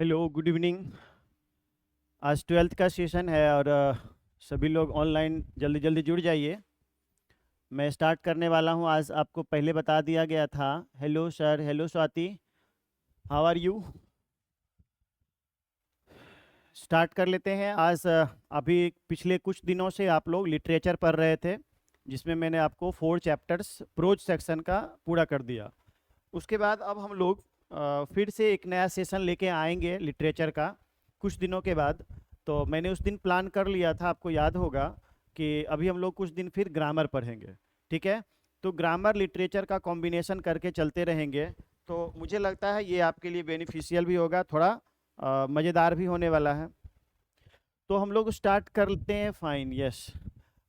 Hello, good evening. आज 12th का session है और सभी लोग ऑनलाइन जल्दी जल्दी जुड़ जाइए। मैं स्टार्ट करने वाला हूँ। आज आपको पहले बता दिया गया था। Hello sir, hello Swati, how are you. Start कर लेते हैं। आज अभी पिछले कुछ दिनों से आप लोग लिटरेचर पढ़ रहे थे, जिसमें मैंने आपको 4 चैप्टर्स प्रोज सेक्शन का पूरा कर दिया। उसके बाद अब हम लोग फिर से एक नया सेशन लेके आएंगे लिटरेचर का कुछ दिनों के बाद। तो मैंने उस दिन प्लान कर लिया था, आपको याद होगा, कि अभी हम लोग कुछ दिन फिर ग्रामर पढ़ेंगे। ठीक है, तो ग्रामर लिटरेचर का कॉम्बिनेशन करके चलते रहेंगे। तो मुझे लगता है ये आपके लिए बेनिफिशियल भी होगा, थोड़ा मज़ेदार भी होने वाला है। तो हम लोग स्टार्ट करते हैं। फाइन, यस,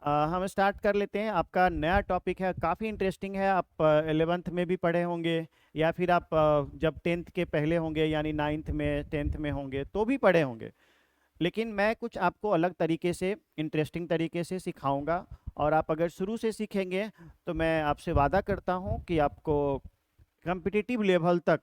हम स्टार्ट कर लेते हैं। आपका नया टॉपिक है, काफ़ी इंटरेस्टिंग है। आप 11th में भी पढ़े होंगे, या फिर आप जब 10th के पहले होंगे, यानी 9th में 10th में होंगे तो भी पढ़े होंगे। लेकिन मैं कुछ आपको अलग तरीके से, इंटरेस्टिंग तरीके से सिखाऊंगा। और आप अगर शुरू से सीखेंगे तो मैं आपसे वादा करता हूँ कि आपको कम्पिटिटिव लेवल तक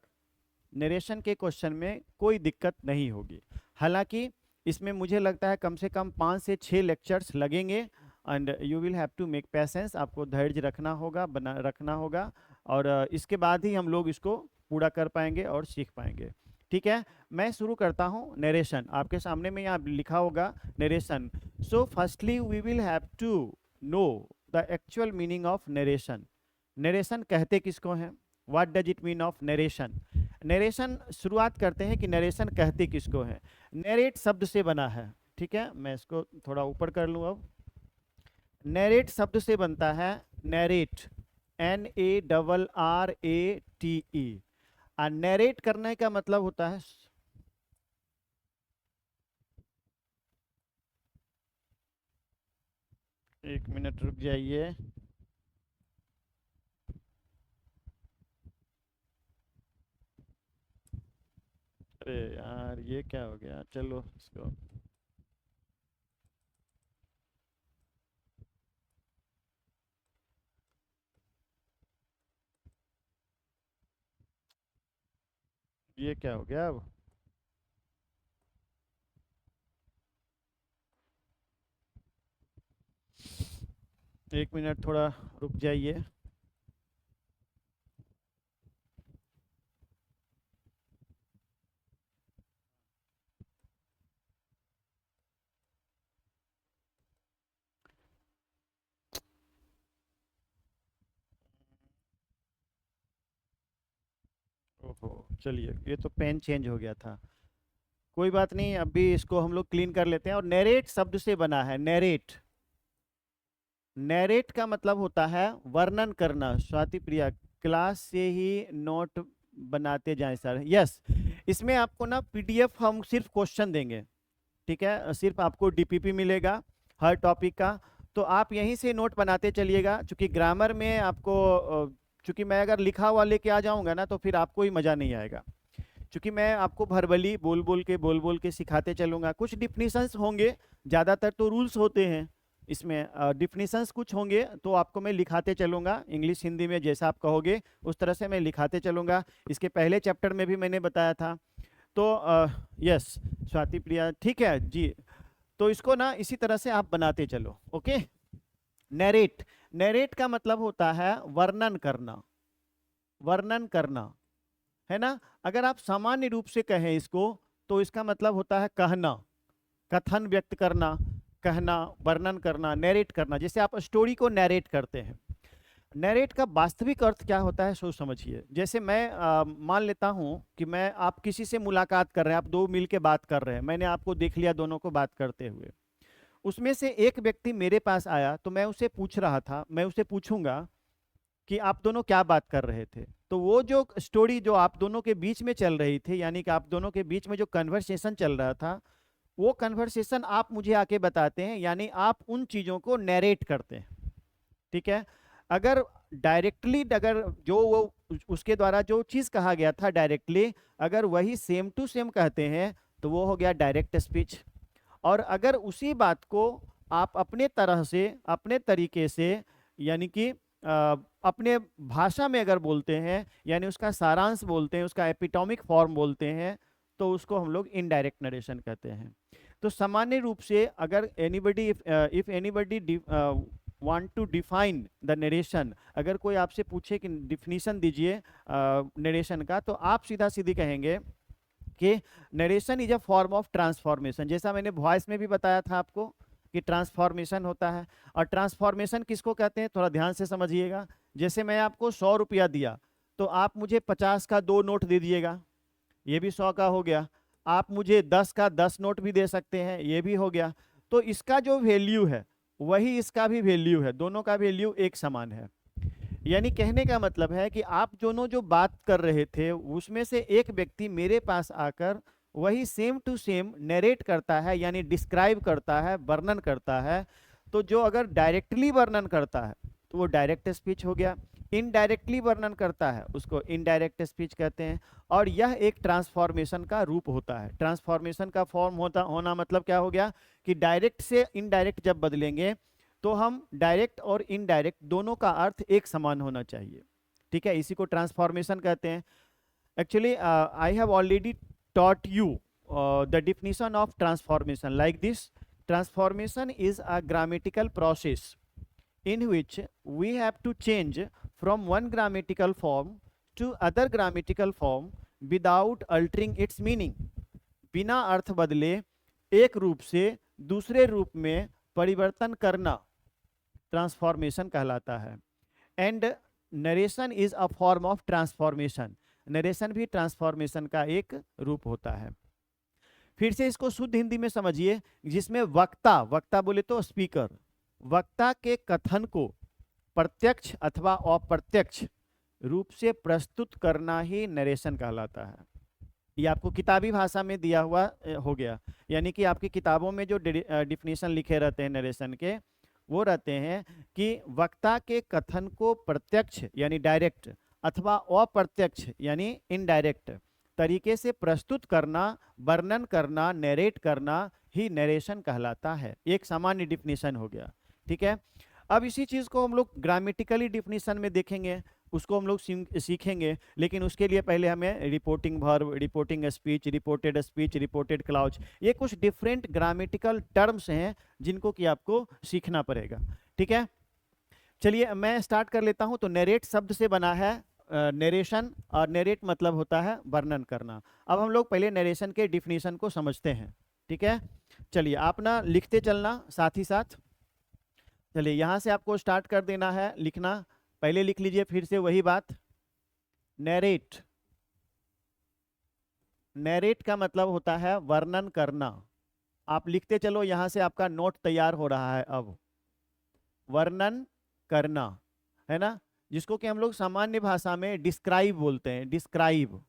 नरेशन के क्वेश्चन में कोई दिक्कत नहीं होगी। हालांकि इसमें मुझे लगता है कम से कम 5 से 6 लेक्चर्स लगेंगे। And you will have to make patience, आपको धैर्य रखना होगा, बना रखना होगा। और इसके बाद ही हम लोग इसको पूरा कर पाएंगे और सीख पाएंगे। ठीक है, मैं शुरू करता हूँ। नरेशन आपके सामने में यहाँ लिखा होगा, narration. So firstly we will have to know the actual meaning of narration. Narration कहते किसको हैं? What does it mean of narration? Narration, शुरुआत करते हैं कि नरेशन कहते किसको है। नरेट शब्द से बना है। ठीक है, मैं इसको थोड़ा ऊपर कर लूँ अब। नरेट शब्द से बनता है, नरेट, NARRATE। और नरेट करने का मतलब होता है, एक मिनट रुक जाइए। अरे यार, ये क्या हो गया? चलो इसको, ये क्या हो गया अब? एक मिनट, थोड़ा रुक जाइए। ओहो, चलिए, ये तो पेन चेंज हो गया था। कोई बात नहीं, अभी इसको हम लोग क्लीन कर लेते हैं। और नरेट शब्द से बना है, नरेट। नरेट का मतलब होता है वर्णन करना। स्वाति प्रिया, क्लास से ही नोट बनाते जाएं सर। यस, इसमें आपको ना PDF हम सिर्फ क्वेश्चन देंगे। ठीक है, सिर्फ आपको DPP मिलेगा हर टॉपिक का। तो आप यहीं से नोट बनाते चलिएगा। चूंकि ग्रामर में आपको चूंकि मैं अगर लिखा हुआ लेके आ जाऊंगा ना, तो फिर आपको ही मज़ा नहीं आएगा। क्योंकि मैं आपको भरबली बोल बोल के सिखाते चलूंगा। कुछ डिफिनीशंस होंगे, ज़्यादातर तो रूल्स होते हैं इसमें। डिफिनीशंस कुछ होंगे तो आपको मैं लिखाते चलूंगा, इंग्लिश हिंदी में जैसा आप कहोगे उस तरह से मैं लिखाते चलूंगा। इसके पहले चैप्टर में भी मैंने बताया था। तो यस, स्वाति प्रिया, ठीक है जी। तो इसको ना इसी तरह से आप बनाते चलो। Okay, narrate. नरेट का मतलब होता है वर्णन करना, वर्णन करना, है ना। अगर आप सामान्य रूप से कहें इसको, तो इसका मतलब होता है कहना, कथन व्यक्त करना, कहना, वर्णन करना, नरेट करना। जैसे आप स्टोरी को नरेट करते हैं। नरेट का वास्तविक अर्थ क्या होता है, सोच समझिए। जैसे मैं मान लेता हूं कि मैं, आप किसी से मुलाकात कर रहे हैं, आप दो मिल के बात कर रहे हैं, मैंने आपको देख लिया दोनों को बात करते हुए। उसमें से एक व्यक्ति मेरे पास आया, तो मैं उसे पूछ रहा था, मैं उसे पूछूंगा कि आप दोनों क्या बात कर रहे थे। तो वो जो स्टोरी जो आप दोनों के बीच में चल रही थी, यानी कि आप दोनों के बीच में जो कन्वर्सेशन चल रहा था, वो कन्वर्सेशन आप मुझे आके बताते हैं, यानी आप उन चीज़ों को नरेट करते हैं। ठीक है, अगर डायरेक्टली, अगर जो वो उसके द्वारा जो चीज़ कहा गया था डायरेक्टली, अगर वही सेम टू सेम कहते हैं, तो वो हो गया डायरेक्ट स्पीच। और अगर उसी बात को आप अपने तरह से, अपने तरीके से, यानी कि अपने भाषा में अगर बोलते हैं, यानी उसका सारांश बोलते हैं, उसका एपिटॉमिक फॉर्म बोलते हैं, तो उसको हम लोग इनडायरेक्ट नरेशन कहते हैं। तो सामान्य रूप से अगर anybody if anybody want to define the narration, अगर कोई आपसे पूछे कि डिफिनीशन दीजिए नरेशन का, तो आप सीधा सीधी कहेंगे कि narration is a form of transformation. जैसा मैंने वॉइस में भी बताया था आपको कि ट्रांसफॉर्मेशन होता है। और ट्रांसफॉर्मेशन किसको कहते हैं, थोड़ा ध्यान से समझिएगा। जैसे मैं आपको 100 रुपया दिया, तो आप मुझे 50 का 2 नोट दे दीजिएगा, ये भी 100 का हो गया। आप मुझे 10 का 10 नोट भी दे सकते हैं, ये भी हो गया। तो इसका जो वैल्यू है वही इसका भी वैल्यू है, दोनों का वैल्यू एक समान है। यानी कहने का मतलब है कि आप दोनों जो बात कर रहे थे उसमें से एक व्यक्ति मेरे पास आकर वही सेम टू सेम नरेट करता है, यानी डिस्क्राइब करता है, वर्णन करता है। तो जो अगर डायरेक्टली वर्णन करता है तो वो डायरेक्ट स्पीच हो गया, इनडायरेक्टली वर्णन करता है उसको इनडायरेक्ट स्पीच कहते हैं। और यह एक ट्रांसफॉर्मेशन का रूप होता है। ट्रांसफॉर्मेशन का फॉर्म होना मतलब क्या हो गया कि डायरेक्ट से इनडायरेक्ट जब बदलेंगे तो हम डायरेक्ट और इनडायरेक्ट दोनों का अर्थ एक समान होना चाहिए। ठीक है, इसी को ट्रांसफॉर्मेशन कहते हैं। Actually I have already taught you the definition of transformation like this. Transformation is a grammatical process in which we have to change from one grammatical form to other grammatical form without altering its meaning. बिना अर्थ बदले एक रूप से दूसरे रूप में परिवर्तन करना ट्रांसफॉर्मेशन कहलाता है। And narration is a form of transformation. Narration भी ट्रांसफॉर्मेशन का एक रूप होता है। फिर से इसको शुद्ध हिंदी में समझिए, जिसमें वक्ता, वक्ता बोले तो स्पीकर, वक्ता के कथन को प्रत्यक्ष अथवा अप्रत्यक्ष रूप से प्रस्तुत करना ही नरेशन कहलाता है। ये आपको किताबी भाषा में दिया हुआ हो गया, यानी कि आपकी किताबों में जो डिफिनीशन लिखे रहते हैं नरेशन के, वो रहते हैं कि वक्ता के कथन को प्रत्यक्ष यानी डायरेक्ट अथवा अप्रत्यक्ष यानी इनडायरेक्ट तरीके से प्रस्तुत करना, वर्णन करना, नरेट करना ही नरेशन कहलाता है। एक सामान्य डिफिनीशन हो गया। ठीक है, अब इसी चीज को हम लोग ग्रामेटिकली डिफिनीशन में देखेंगे, उसको हम लोग सीखेंगे। लेकिन उसके लिए पहले हमें reporting verb, reporting speech, reported speech, reported clause, ये कुछ डिफरेंट ग्रामेटिकल टर्म्स हैं जिनको कि आपको सीखना पड़ेगा। ठीक है, चलिए मैं स्टार्ट कर लेता हूं। तो नरेट शब्द से बना है नरेशन, और नरेट मतलब होता है वर्णन करना। अब हम लोग पहले नरेशन के डिफिनीशन को समझते हैं। ठीक है, चलिए आप ना लिखते चलना साथ ही साथ। चलिए यहाँ से आपको स्टार्ट कर देना है लिखना। पहले लिख लीजिए फिर से वही बात, नरेट। नरेट का मतलब होता है वर्णन करना। आप लिखते चलो, यहाँ से आपका नोट तैयार हो रहा है। अब वर्णन करना है ना, जिसको कि हम लोग सामान्य भाषा में डिस्क्राइब बोलते हैं। डिस्क्राइब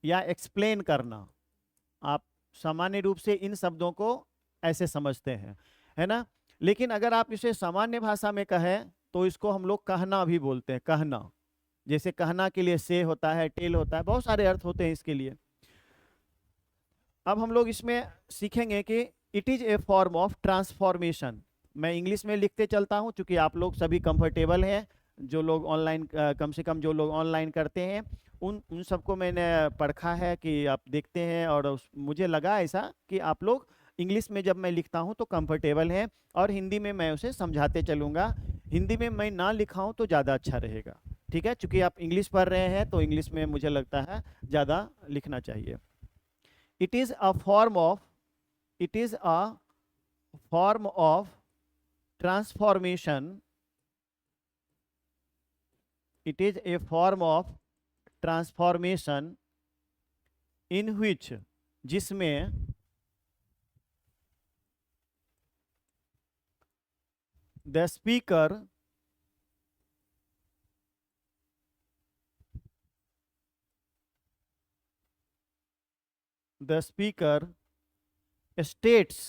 या एक्सप्लेन करना, आप सामान्य रूप से इन शब्दों को ऐसे समझते हैं, है ना। लेकिन अगर आप इसे सामान्य भाषा में कहें तो इसको हम लोग कहना भी बोलते हैं। कहना, जैसे कहना के लिए से होता है, टेल होता है, बहुत सारे अर्थ होते हैं इसके लिए। अब हम लोग इसमें सीखेंगे कि it is a form of transformation. मैं इंग्लिश में लिखते चलता हूं, क्योंकि आप लोग सभी कंफर्टेबल हैं। जो लोग ऑनलाइन, कम से कम जो लोग ऑनलाइन करते हैं, उन सबको मैंने परखा है कि आप देखते हैं, और मुझे लगा ऐसा कि आप लोग इंग्लिश में जब मैं लिखता हूं तो कंफर्टेबल हैं, और हिंदी में मैं उसे समझाते चलूँगा। हिंदी में मैं ना लिखाऊं तो ज़्यादा अच्छा रहेगा। ठीक है, चूँकि आप इंग्लिश पढ़ रहे हैं तो इंग्लिश में मुझे लगता है ज़्यादा लिखना चाहिए। It is a form of, it is a form of transformation, it is a form of transformation in which, जिसमें the speaker states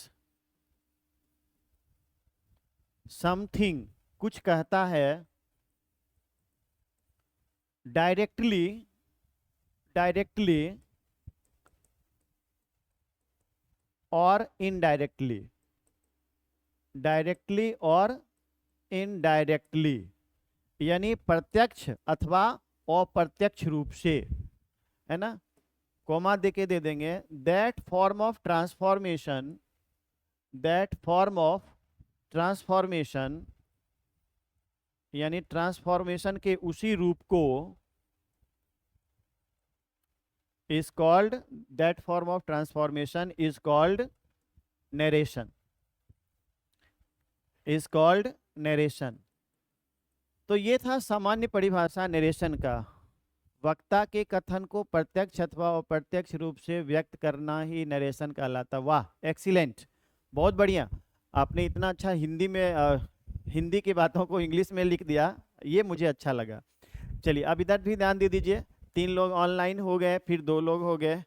समथिंग, कुछ कहता है, डायरेक्टली और इनडायरेक्टली, डायरेक्टली और इनडायरेक्टली, यानी प्रत्यक्ष अथवा अप्रत्यक्ष रूप से, है ना। कॉमा देके दे देंगे, that form of transformation, that form of transformation, यानी ट्रांसफॉर्मेशन के उसी रूप को is called, that form of transformation is called narration, is called narration. तो ये था सामान्य परिभाषा नरेशन का। वक्ता के कथन को प्रत्यक्ष अथवा अप्रत्यक्ष रूप से व्यक्त करना ही नरेशन कहलाता। वाह, एक्सीलेंट, बहुत बढ़िया। आपने इतना अच्छा हिंदी में हिंदी की बातों को इंग्लिश में लिख दिया, ये मुझे अच्छा लगा। चलिए अब इधर भी ध्यान दे दीजिए। 3 लोग ऑनलाइन हो गए, फिर 2 लोग हो गए।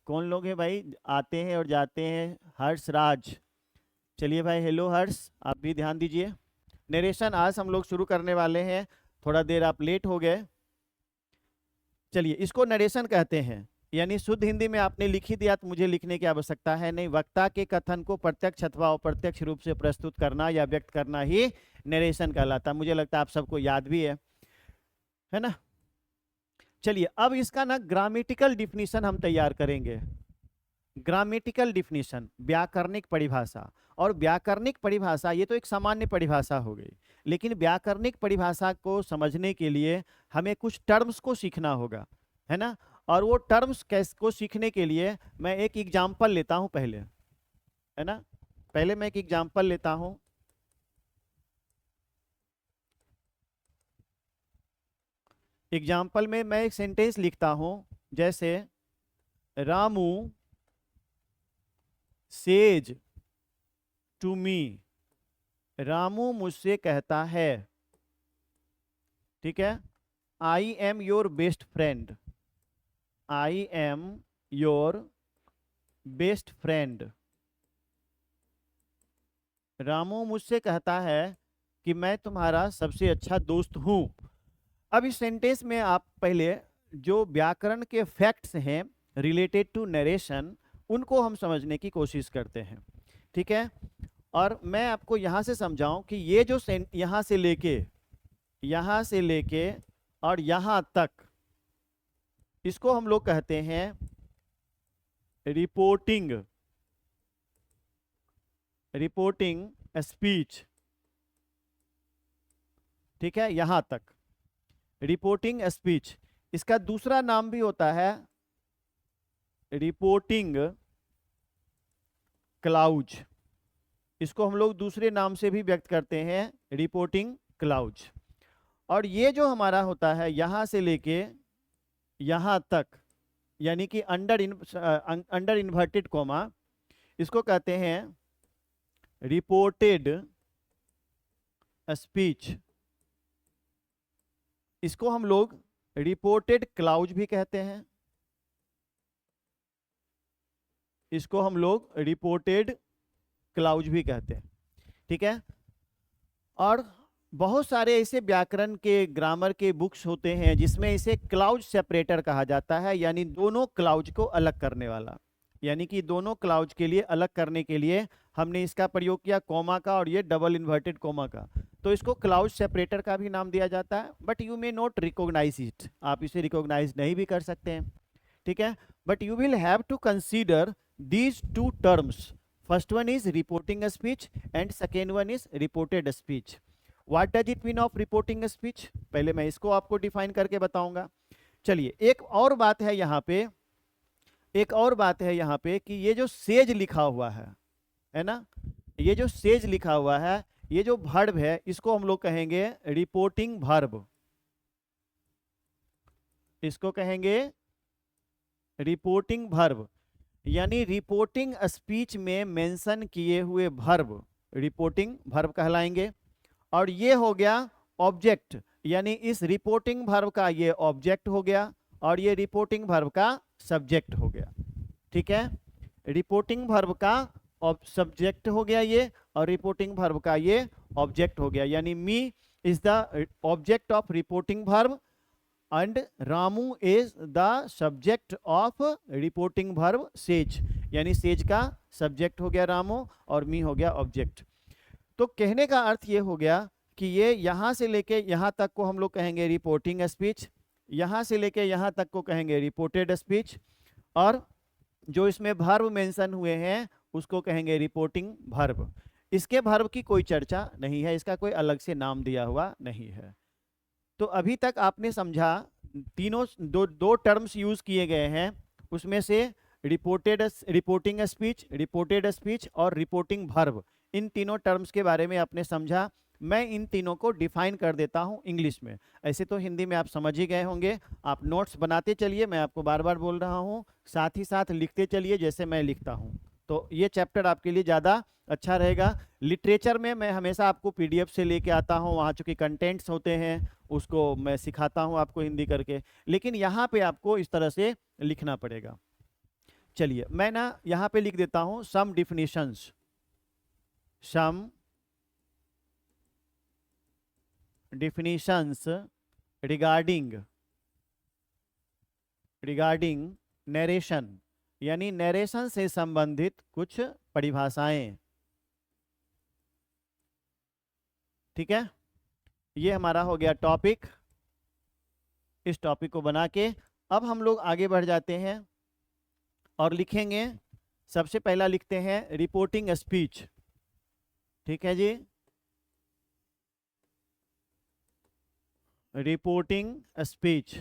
कौन लोग हैं भाई, आते हैं और जाते हैं? हर्ष राज, चलिए भाई, हेलो हर्ष, आप भी ध्यान दीजिए। नरेशन आज हम लोग शुरू करने वाले हैं, थोड़ा देर आप लेट हो गए। चलिए, इसको नरेशन कहते हैं, यानी शुद्ध हिंदी में आपने लिख ही दिया तो मुझे लिखने की आवश्यकता है नहीं। वक्ता के कथन को प्रत्यक्ष अथवा अप्रत्यक्ष रूप से प्रस्तुत करना या व्यक्त करना ही नरेशन कहलाता। मुझे लगता है आप सबको याद भी है ना। चलिए अब इसका ना ग्रामेटिकल डिफिनीशन हम तैयार करेंगे। ग्रामेटिकल डिफिनीशन, व्याकरणिक परिभाषा। और व्याकरणिक परिभाषा ये तो एक सामान्य परिभाषा हो गई, लेकिन व्याकरणिक परिभाषा को समझने के लिए हमें कुछ टर्म्स को सीखना होगा, है ना। और वो टर्म्स को सीखने के लिए मैं एक एग्जाम्पल लेता हूं पहले, है ना। पहले मैं एक एग्जाम्पल लेता हूं। एग्जाम्पल में मैं एक सेंटेंस लिखता हूं, जैसे Ramu says to me, Ramu मुझसे कहता है, ठीक है। I am your best friend, I am your best friend. Ramu मुझसे कहता है कि मैं तुम्हारा सबसे अच्छा दोस्त हूं। अब इस सेंटेंस में आप पहले जो व्याकरण के फैक्ट्स हैं रिलेटेड टू नरेशन, उनको हम समझने की कोशिश करते हैं, ठीक है। और मैं आपको यहाँ से समझाऊं कि ये जो यहाँ से लेके और यहाँ तक, इसको हम लोग कहते हैं रिपोर्टिंग स्पीच, ठीक है। यहाँ तक रिपोर्टिंग स्पीच। इसका दूसरा नाम भी होता है रिपोर्टिंग क्लाउज। इसको हम लोग दूसरे नाम से भी व्यक्त करते हैं, रिपोर्टिंग क्लाउज। और ये जो हमारा होता है यहाँ से लेके यहाँ तक, यानी कि अंडर इन्वर्टेड कॉमा, इसको कहते हैं रिपोर्टेड स्पीच। इसको हम लोग रिपोर्टेड क्लाउज भी कहते हैं, इसको हम लोग रिपोर्टेड क्लाउज भी कहते हैं, ठीक है। और बहुत सारे ऐसे व्याकरण के ग्रामर के बुक्स होते हैं जिसमें इसे क्लाउज सेपरेटर कहा जाता है, यानी दोनों क्लाउज को अलग करने वाला। यानी कि दोनों क्लाउज के लिए अलग करने के लिए हमने इसका प्रयोग किया कॉमा का और ये डबल इन्वर्टेड कॉमा का, तो इसको क्लाउज सेपरेटर का भी नाम दिया जाता है। But you may not recognise it, आप इसे रिकॉग्नाइज नहीं भी कर सकते हैं, ठीक है। But you will have to consider these two terms. First one is reporting speech and second one is reported speech. What does it mean of reporting speech, पहले मैं इसको आपको डिफाइन करके बताऊंगा। चलिए, एक और बात है यहाँ पे, कि ये जो सेज लिखा हुआ है ना, ये जो सेज लिखा हुआ है, ये जो वर्ब है, इसको हम लोग कहेंगे रिपोर्टिंग वर्ब, इसको कहेंगे रिपोर्टिंग वर्ब। यानी रिपोर्टिंग स्पीच में मेंशन किए हुए वर्ब रिपोर्टिंग वर्ब कहलाएंगे। और ये हो गया ऑब्जेक्ट, यानी इस रिपोर्टिंग वर्ब का ये ऑब्जेक्ट हो गया और ये रिपोर्टिंग वर्ब का सब्जेक्ट हो गया, ठीक है। रिपोर्टिंग वर्ब का सब्जेक्ट हो गया ये, और रिपोर्टिंग वर्ब का ये ऑब्जेक्ट हो गया। यानी me is the object of reporting verb and Ramu is the subject of reporting verb says. यानी सेज का सब्जेक्ट हो गया रामू और मी हो गया ऑब्जेक्ट। तो कहने का अर्थ ये हो गया कि ये यहाँ से लेके यहाँ तक को हम लोग कहेंगे रिपोर्टिंग स्पीच, यहाँ से लेके यहाँ तक को कहेंगे रिपोर्टेड स्पीच, और जो इसमें वर्ब मेंशन हुए हैं उसको कहेंगे रिपोर्टिंग वर्ब। इसके वर्ब की कोई चर्चा नहीं है, इसका कोई अलग से नाम दिया हुआ नहीं है। तो अभी तक आपने समझा, तीनों दो दो टर्म्स यूज किए गए हैं, उसमें से रिपोर्टिंग स्पीच और रिपोर्टिंग वर्ब, इन तीनों टर्म्स के बारे में आपने समझा। मैं इन तीनों को डिफाइन कर देता हूं इंग्लिश में। ऐसे तो हिंदी में आप समझ ही गए होंगे, आप नोट्स बनाते चलिए, मैं आपको बार बार बोल रहा हूं, साथ ही साथ लिखते चलिए जैसे मैं लिखता हूं, तो ये चैप्टर आपके लिए ज़्यादा अच्छा रहेगा। लिटरेचर में मैं हमेशा आपको पीडीएफ से लेके आता हूँ, वहाँ चूँकि कंटेंट्स होते हैं उसको मैं सिखाता हूँ आपको हिंदी करके, लेकिन यहाँ पे आपको इस तरह से लिखना पड़ेगा। चलिए मैं ना यहाँ पे लिख देता हूँ सम डिफिनीशंस, सम डिफिनीशंस रिगार्डिंग नरेशन, यानी नरेशन से संबंधित कुछ परिभाषाएं। ठीक है, ये हमारा हो गया टॉपिक। इस टॉपिक को बना के अब हम लोग आगे बढ़ जाते हैं और लिखेंगे। सबसे पहला लिखते हैं रिपोर्टिंग स्पीच। ठीक है जी, रिपोर्टिंग स्पीच।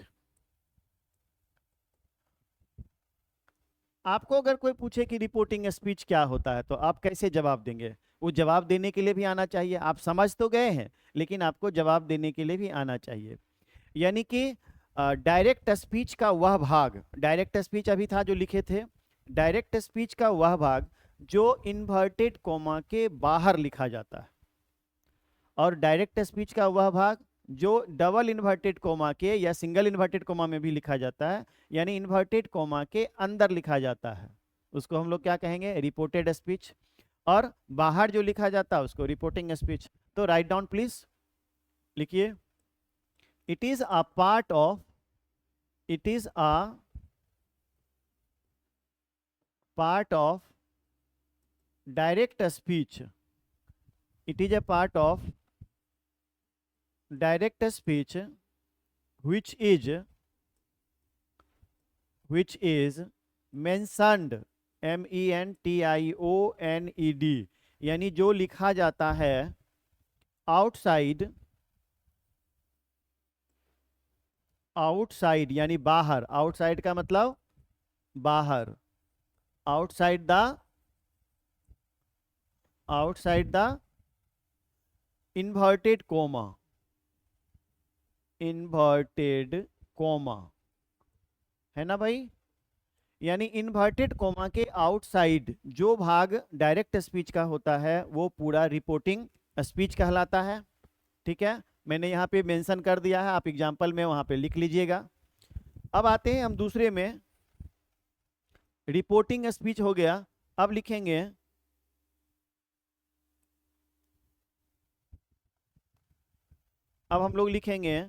आपको अगर कोई पूछे कि रिपोर्टिंग स्पीच क्या होता है तो आप कैसे जवाब देंगे? वो जवाब देने के लिए भी आना चाहिए, आप समझ तो गए हैं लेकिन आपको जवाब देने के लिए भी आना चाहिए। यानी कि डायरेक्ट स्पीच का वह भाग, डायरेक्ट स्पीच अभी था जो लिखे थे, डायरेक्ट स्पीच का वह भाग जो इन्वर्टेड कोमा के बाहर लिखा जाता है, और डायरेक्ट स्पीच का वह भाग जो डबल इन्वर्टेड कोमा के या सिंगल इन्वर्टेड कोमा में भी लिखा जाता है, यानी इन्वर्टेड कोमा के अंदर लिखा जाता है, उसको हम लोग क्या कहेंगे? Reported speech. और बाहर जो लिखा जाता है उसको रिपोर्टिंग स्पीच। तो राइट डाउन प्लीज, लिखिए। It is a part of, it is a part of direct speech, it is a part of direct speech which is mentioned, mentioned, यानी जो लिखा जाता है आउटसाइड, आउटसाइड यानी बाहर, आउटसाइड का मतलब बाहर, outside the inverted coma, inverted coma, है ना भाई? यानी इन्वर्टेड कोमा के आउटसाइड जो भाग डायरेक्ट स्पीच का होता है वो पूरा रिपोर्टिंग स्पीच कहलाता है। ठीक है, मैंने यहाँ पे मेंशन कर दिया है, आप एग्जाम्पल में वहाँ पे लिख लीजिएगा। अब आते हैं हम दूसरे में, रिपोर्टिंग स्पीच हो गया, अब लिखेंगे अब हम लोग लिखेंगे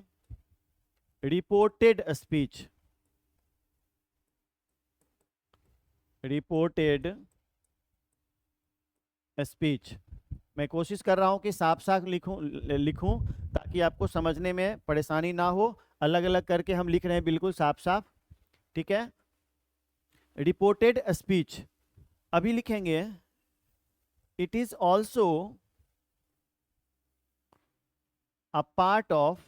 रिपोर्टेड स्पीच, रिपोर्टेड स्पीच। मैं कोशिश कर रहा हूं कि साफ साफ लिखूं ताकि आपको समझने में परेशानी ना हो, अलग अलग करके हम लिख रहे हैं बिल्कुल साफ साफ। ठीक है, रिपोर्टेड स्पीच अभी लिखेंगे it is also a part of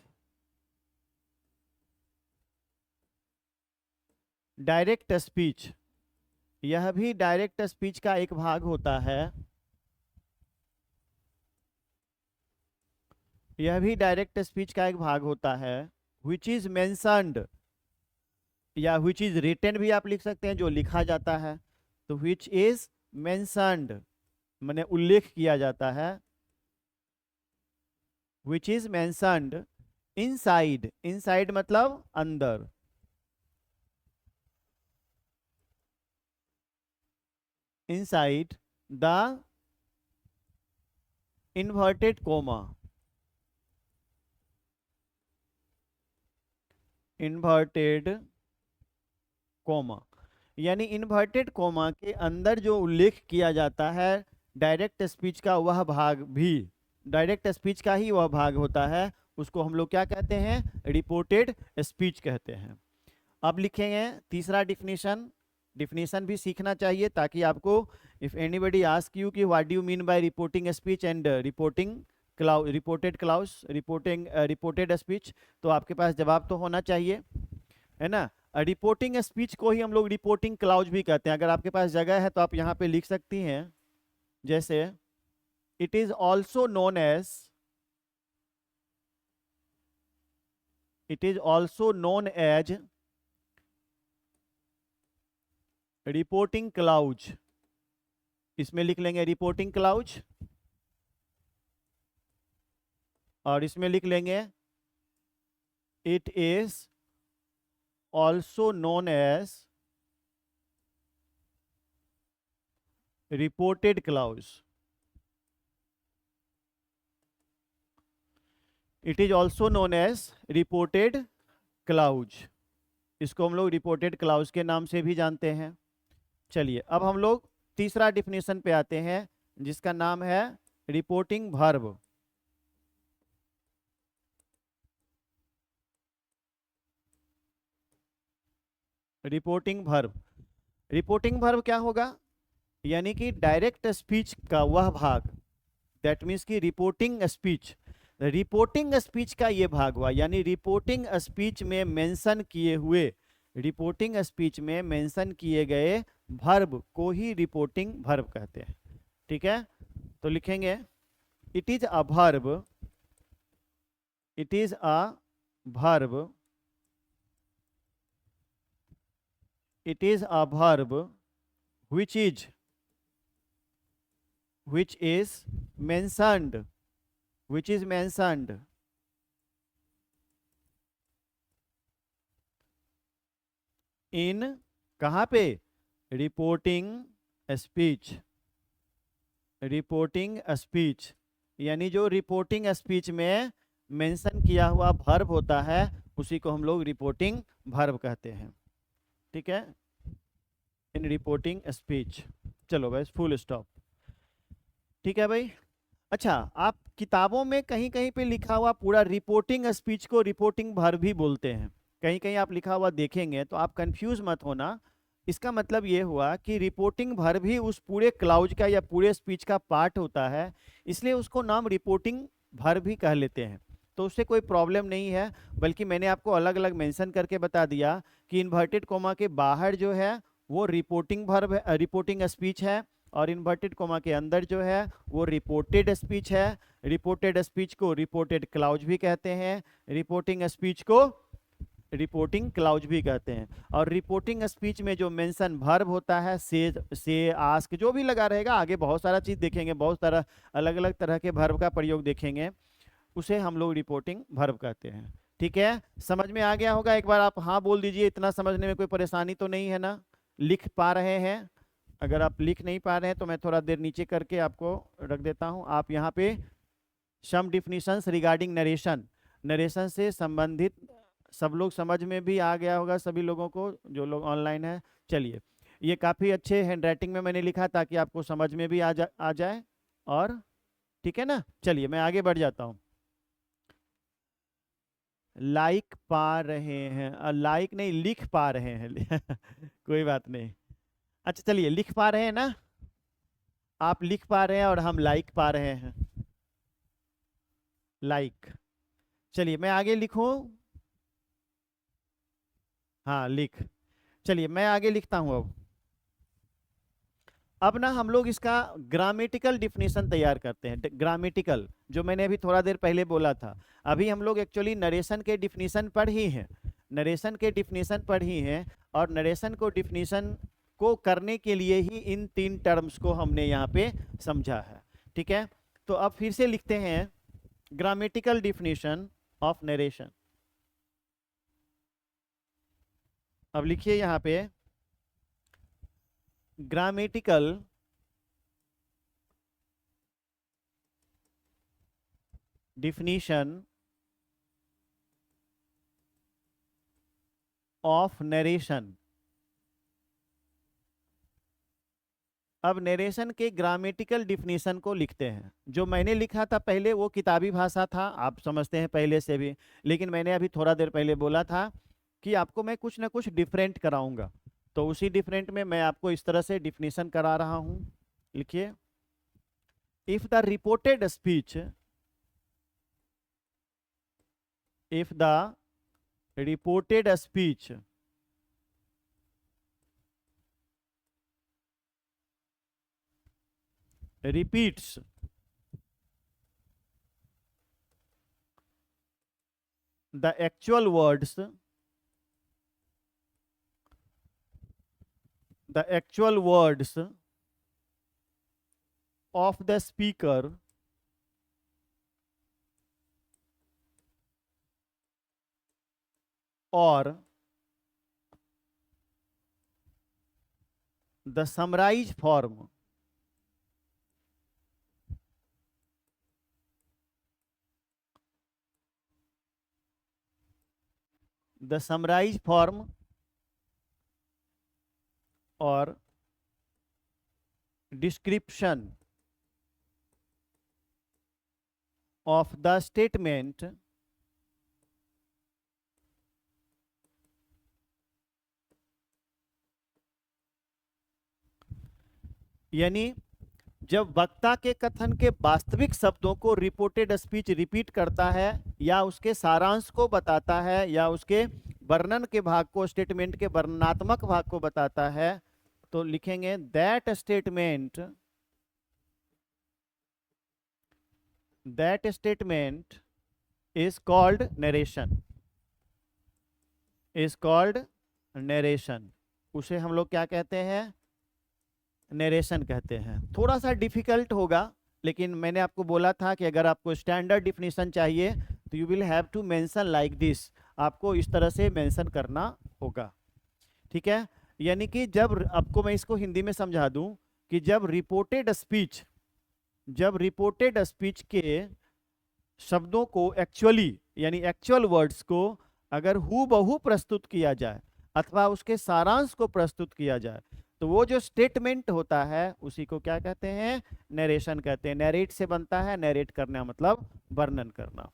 direct speech, यह भी डायरेक्ट स्पीच का एक भाग होता है, यह भी डायरेक्ट स्पीच का एक भाग होता है, which is mentioned या which is written भी आप लिख सकते हैं, जो लिखा जाता है, तो which is mentioned माने उल्लेख किया जाता है, which is mentioned inside, inside मतलब अंदर, inside the inverted comma, inverted coma, यानी इन्वर्टेड कोमा के अंदर जो उल्लेख किया जाता है डायरेक्ट स्पीच का वह भाग भी डायरेक्ट स्पीच का ही वह भाग होता है, उसको हम लोग क्या कहते हैं? रिपोर्टेड स्पीच कहते हैं। अब लिखेंगे तीसरा डिफिनीशन, डिफिनीशन भी सीखना चाहिए ताकि आपको इफ एनीबडी आस्क यू कि what do you mean bye reporting speech and reported speech, तो आपके पास जवाब तो होना चाहिए, है ना। रिपोर्टिंग स्पीच को ही हम लोग रिपोर्टिंग क्लाउज भी कहते हैं। अगर आपके पास जगह है तो आप यहाँ पे लिख सकती हैं, जैसे it is also known as reporting clause. इसमें लिख लेंगे रिपोर्टिंग क्लाउज, और इसमें लिख लेंगे it is also known as reported clause. It is also known as reported clause, इसको हम लोग रिपोर्टेड क्लाउज के नाम से भी जानते हैं। चलिए अब हम लोग तीसरा डिफिनेशन पे आते हैं, जिसका नाम है रिपोर्टिंग वर्ब। रिपोर्टिंग वर्ब क्या होगा, यानी कि डायरेक्ट स्पीच का वह भाग, दैट मीन्स की रिपोर्टिंग स्पीच का ये भाग हुआ, यानी रिपोर्टिंग स्पीच में मेंशन किए गए वर्ब को ही रिपोर्टिंग वर्ब कहते हैं। ठीक है, तो लिखेंगे it is a verb which is mentioned in कहाँ पे, रिपोर्टिंग स्पीच, यानी जो रिपोर्टिंग स्पीच में मेंशन किया हुआ वर्ब होता है उसी को हम लोग रिपोर्टिंग वर्ब कहते हैं। ठीक है, इन रिपोर्टिंग स्पीच। चलो भाई फुल स्टॉप। ठीक है भाई। अच्छा, आप किताबों में कहीं कहीं पे लिखा हुआ पूरा रिपोर्टिंग स्पीच को रिपोर्टिंग वर्ब भी बोलते हैं, कहीं कहीं आप लिखा हुआ देखेंगे, तो आप कंफ्यूज मत होना। इसका मतलब ये हुआ कि रिपोर्टिंग वर्ब ही उस पूरे क्लाउज का या पूरे स्पीच का पार्ट होता है, इसलिए उसको नाम रिपोर्टिंग वर्ब भी कह लेते हैं, तो उससे कोई प्रॉब्लम नहीं है। बल्कि मैंने आपको अलग अलग मेंशन करके बता दिया कि इन्वर्टेड कोमा के बाहर जो है वो रिपोर्टिंग वर्ब है, रिपोर्टिंग स्पीच है, और इन्वर्टेड कोमा के अंदर जो है वो रिपोर्टेड स्पीच है। रिपोर्टेड स्पीच को रिपोर्टेड क्लाउज भी कहते हैं, रिपोर्टिंग स्पीच को रिपोर्टिंग क्लाउज भी कहते हैं। और रिपोर्टिंग स्पीच में जो मेंशन वर्ब होता है, से आस्क जो भी लगा रहेगा, आगे बहुत सारा चीज देखेंगे, बहुत सारा अलग अलग तरह के वर्ब का प्रयोग देखेंगे, उसे हम लोग रिपोर्टिंग वर्ब कहते हैं। ठीक है, समझ में आ गया होगा। एक बार आप हाँ बोल दीजिए, इतना समझने में कोई परेशानी तो नहीं है ना, लिख पा रहे हैं। अगर आप लिख नहीं पा रहे हैं तो मैं थोड़ा देर नीचे करके आपको रख देता हूं। आप यहाँ पे सम डिफिनीशंस रिगार्डिंग नरेशन से संबंधित सब लोग समझ में भी आ गया होगा, सभी लोगों को जो लोग ऑनलाइन है। चलिए, ये काफ़ी अच्छे हैंडराइटिंग में मैंने लिखा ताकि आपको समझ में भी आ जाए। और ठीक है ना, चलिए मैं आगे बढ़ जाता हूँ। लाइक पा रहे हैं, लाइक नहीं लिख पा रहे हैं कोई बात नहीं। अच्छा चलिए, लिख पा रहे हैं ना, आप लिख पा रहे हैं और हम लाइक पा रहे हैं, लाइक। चलिए मैं आगे लिखूं, हाँ लिख। चलिए मैं आगे लिखता हूं। अब ना हम लोग इसका ग्रामेटिकल डिफिनेशन तैयार करते हैं। ग्रामेटिकल जो मैंने अभी थोड़ा देर पहले बोला था, अभी हम लोग एक्चुअली नरेशन के डिफिनेशन पर ही हैं, और नरेशन को डिफिनेशन को करने के लिए ही इन 3 टर्म्स को हमने यहाँ पे समझा है। ठीक है, तो अब फिर से लिखते हैं ग्रामेटिकल डिफिनेशन ऑफ नरेशन। अब लिखिए यहाँ पे ग्रामेटिकल डिफिनीशन ऑफ नरेशन। अब नरेशन के ग्रामेटिकल डिफिनीशन को लिखते हैं। जो मैंने लिखा था पहले वो किताबी भाषा था, आप समझते हैं पहले से भी, लेकिन मैंने अभी थोड़ा देर पहले बोला था कि आपको मैं कुछ ना कुछ डिफरेंट कराऊंगा। तो उसी डिफरेंट में मैं आपको इस तरह से डिफिनेशन करा रहा हूं। लिखिए, if the reported speech, if the reported speech repeats the actual words, of the speaker, or the summarized form or description of the statement यानी जब वक्ता के कथन के वास्तविक शब्दों को रिपोर्टेड स्पीच रिपीट करता है या उसके सारांश को बताता है या उसके वर्णन के भाग को, स्टेटमेंट के वर्णनात्मक भाग को बताता है, तो लिखेंगे that statement is called narration. उसे हम लोग क्या कहते हैं? नरेशन कहते हैं। थोड़ा सा डिफिकल्ट होगा, लेकिन मैंने आपको बोला था कि अगर आपको स्टैंडर्ड डिफिनेशन चाहिए तो you will have to mention like this, आपको इस तरह से मेंशन करना होगा। ठीक है, यानी कि जब आपको मैं इसको हिंदी में समझा दूं कि जब रिपोर्टेड स्पीच के शब्दों को एक्चुअली यानी एक्चुअल वर्ड्स को अगर हूबहू प्रस्तुत किया जाए अथवा उसके सारांश को प्रस्तुत किया जाए तो वो जो स्टेटमेंट होता है उसी को क्या कहते हैं? नरेशन कहते हैं। नरेट से बनता है, नरेट करना मतलब वर्णन करना।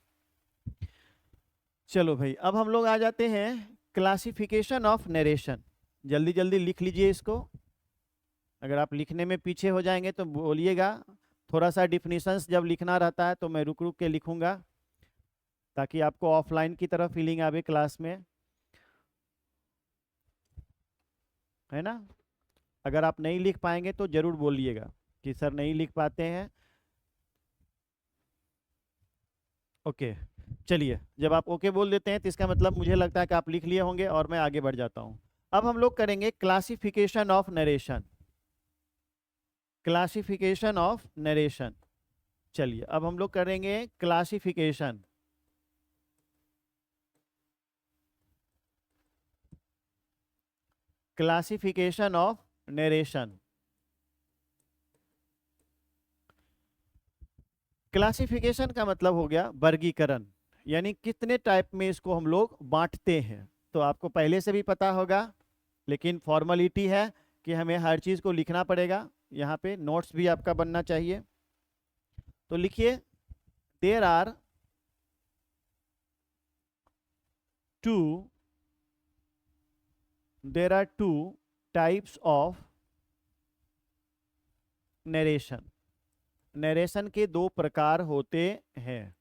चलो भाई, अब हम लोग आ जाते हैं क्लासिफिकेशन ऑफ नरेशन। जल्दी जल्दी लिख लीजिए इसको। अगर आप लिखने में पीछे हो जाएंगे तो बोलिएगा। थोड़ा सा डिफिनीशंस जब लिखना रहता है तो मैं रुक रुक के लिखूंगा ताकि आपको ऑफलाइन की तरह फीलिंग आवे क्लास में, है ना। अगर आप नहीं लिख पाएंगे तो जरूर बोलिएगा कि सर नहीं लिख पाते हैं। ओके, चलिए, जब आप ओके बोल देते हैं तो इसका मतलब मुझे लगता है कि आप लिख लिए होंगे और मैं आगे बढ़ जाता हूं। अब हम लोग करेंगे क्लासिफिकेशन ऑफ नरेशन। चलिए, अब हम लोग करेंगे क्लासिफिकेशन ऑफ नरेशन। क्लासिफिकेशन का मतलब हो गया वर्गीकरण, यानी कितने टाइप में इसको हम लोग बांटते हैं। तो आपको पहले से भी पता होगा, लेकिन फॉर्मेलिटी है कि हमें हर चीज को लिखना पड़ेगा। यहाँ पे नोट्स भी आपका बनना चाहिए। तो लिखिए, there are two types of narration के दो प्रकार होते हैं।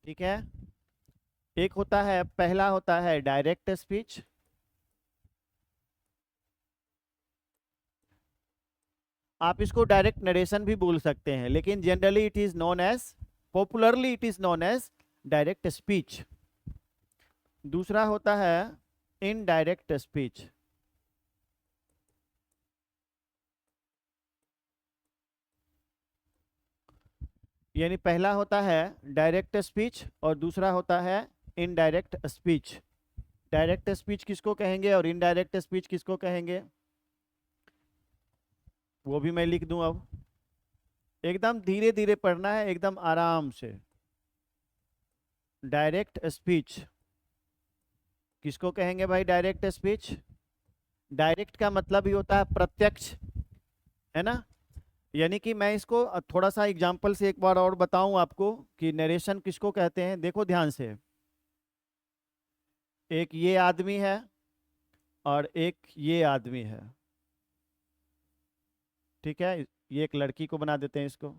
ठीक है, एक होता है, पहला होता है डायरेक्ट स्पीच। आप इसको डायरेक्ट नरेशन भी बोल सकते हैं, लेकिन generally it is known as, popularly it is known as direct speech. दूसरा होता है इनडायरेक्ट स्पीच। यानी पहला होता है डायरेक्ट स्पीच और दूसरा होता है इनडायरेक्ट स्पीच। डायरेक्ट स्पीच किसको कहेंगे और इनडायरेक्ट स्पीच किसको कहेंगे वो भी मैं लिख दूं। अब एकदम धीरे धीरे पढ़ना है, एकदम आराम से। डायरेक्ट स्पीच किसको कहेंगे भाई? डायरेक्ट स्पीच, डायरेक्ट का मतलब ही होता है प्रत्यक्ष, है ना। यानी कि मैं इसको थोड़ा सा एग्जांपल से एक बार और बताऊं आपको कि नरेशन किसको कहते हैं। देखो ध्यान से, एक ये आदमी है और एक ये आदमी है, ठीक है, ये एक लड़की को बना देते हैं इसको,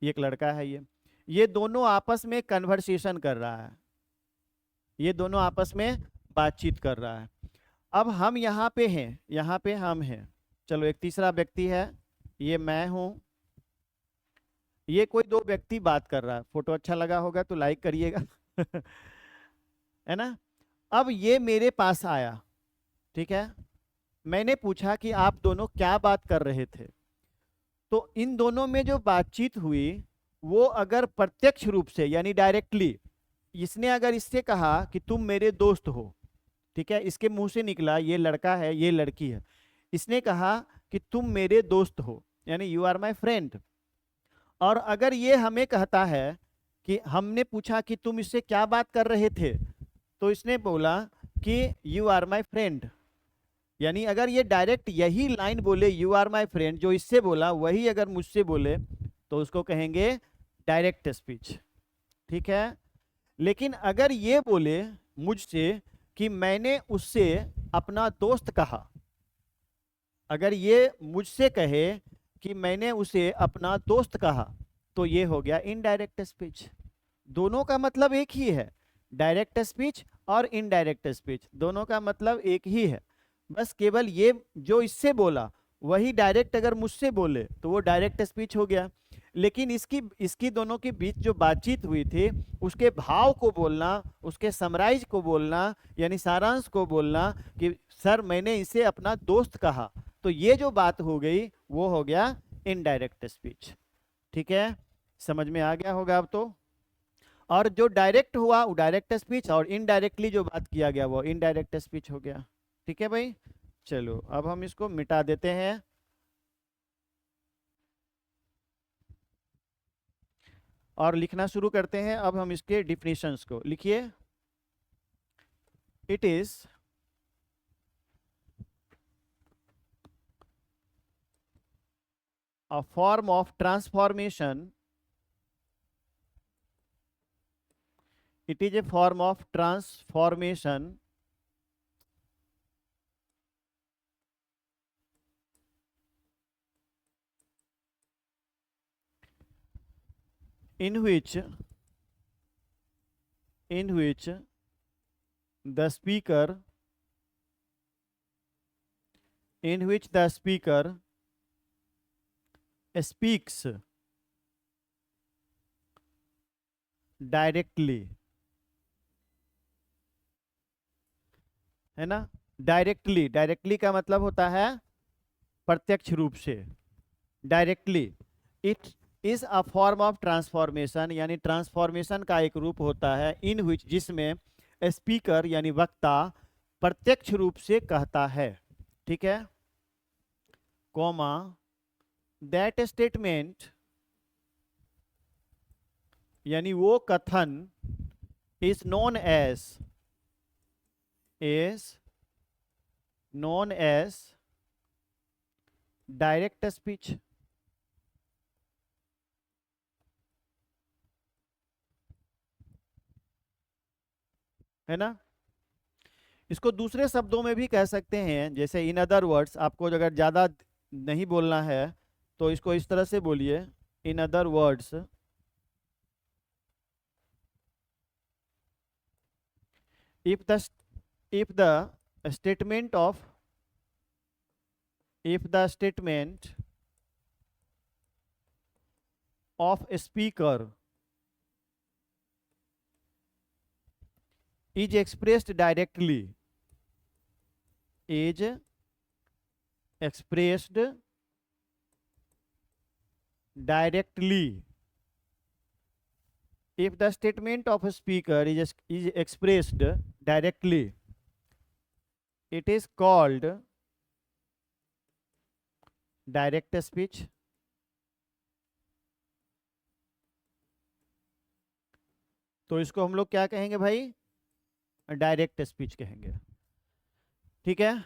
ये एक लड़का है, ये दोनों आपस में कन्वर्सेशन कर रहा है, ये दोनों आपस में बातचीत कर रहा है। अब हम यहाँ पे हैं, यहाँ पे हम हैं, चलो एक तीसरा व्यक्ति है, ये मैं हूँ, ये कोई दो व्यक्ति बात कर रहा है। फोटो अच्छा लगा होगा तो लाइक करिएगा है ना। अब ये मेरे पास आया, ठीक है, मैंने पूछा कि आप दोनों क्या बात कर रहे थे। तो इन दोनों में जो बातचीत हुई वो अगर प्रत्यक्ष रूप से यानी डायरेक्टली, इसने अगर इससे कहा कि तुम मेरे दोस्त हो, ठीक है, इसके मुंह से निकला, ये लड़का है ये लड़की है, इसने कहा कि तुम मेरे दोस्त हो यानी यू आर माई फ्रेंड। और अगर ये हमें कहता है कि हमने पूछा कि तुम इससे क्या बात कर रहे थे, तो इसने बोला कि यू आर माई फ्रेंड, यानी अगर ये डायरेक्ट यही लाइन बोले यू आर माई फ्रेंड, जो इससे बोला वही अगर मुझसे बोले तो उसको कहेंगे डायरेक्ट स्पीच, ठीक है। लेकिन अगर ये बोले मुझसे कि मैंने उससे अपना दोस्त कहा, अगर ये मुझसे कहे कि मैंने उसे अपना दोस्त कहा, तो ये हो गया इनडायरेक्ट स्पीच। दोनों का मतलब एक ही है, डायरेक्ट स्पीच और इनडायरेक्ट स्पीच दोनों का मतलब एक ही है, बस केवल ये जो इससे बोला वही डायरेक्ट अगर मुझसे बोले तो वो डायरेक्ट स्पीच हो गया। लेकिन इसकी दोनों के बीच जो बातचीत हुई थी उसके भाव को बोलना, उसके समराइज को बोलना, यानी सारांश को बोलना कि सर मैंने इसे अपना दोस्त कहा, तो ये जो बात हो गई वो हो गया इनडायरेक्ट स्पीच, ठीक है, समझ में आ गया होगा अब तो। और जो डायरेक्ट हुआ वो डायरेक्ट स्पीच, और इनडायरेक्टली जो बात किया गया वो इनडायरेक्ट स्पीच हो गया, ठीक है भाई। चलो अब हम इसको मिटा देते हैं और लिखना शुरू करते हैं। अब हम इसके डिफिनीशंस को लिखिए। It is a form of transformation, it is a form of transformation in which the speaker speaks directly, है ना। डायरेक्टली का मतलब होता है प्रत्यक्ष रूप से, directly. It is a form of transformation, यानी ट्रांसफॉर्मेशन का एक रूप होता है, इन विच जिसमें स्पीकर यानी वक्ता प्रत्यक्ष रूप से कहता है, ठीक है, कॉमा दैट स्टेटमेंट यानी वो कथन is known as direct speech, है ना। इसको दूसरे शब्दों में भी कह सकते हैं, जैसे इन अदर वर्ड्स, आपको अगर ज्यादा नहीं बोलना है तो इसको इस तरह से बोलिए, in other words if the statement of a speaker is expressed directly, if the statement of a speaker is expressed directly, it is called direct speech. तो इसको हम लोग क्या कहेंगे भाई, डायरेक्ट स्पीच कहेंगे, ठीक है।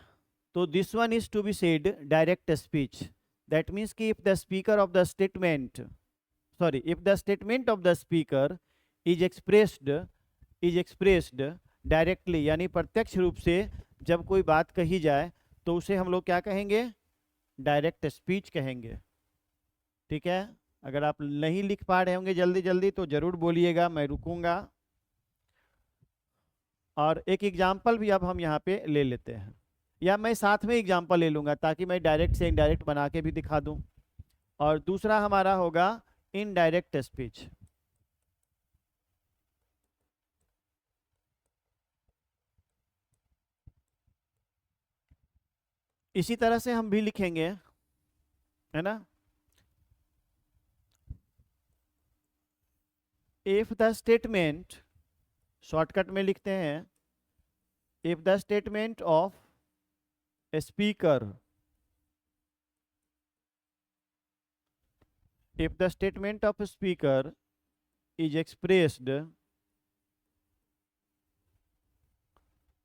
तो this one is to be said direct speech, that means कि if the speaker of the statement if the statement of the speaker is expressed directly यानी प्रत्यक्ष रूप से, जब कोई बात कही जाए तो उसे हम लोग क्या कहेंगे, डायरेक्ट स्पीच कहेंगे। ठीक है, अगर आप नहीं लिख पा रहे होंगे जल्दी जल्दी तो जरूर बोलिएगा, मैं रुकूंगा। और एक एग्जाम्पल भी अब हम यहाँ पे ले लेते हैं, या मैं साथ में एग्जाम्पल ले लूंगा ताकि मैं डायरेक्ट से इनडायरेक्ट बना के भी दिखा दूं। और दूसरा हमारा होगा इनडायरेक्ट स्पीच। इसी तरह से हम भी लिखेंगे, है ना। इफ द स्टेटमेंट, शॉर्टकट में लिखते हैं, if the statement of speaker, if the statement of a speaker is expressed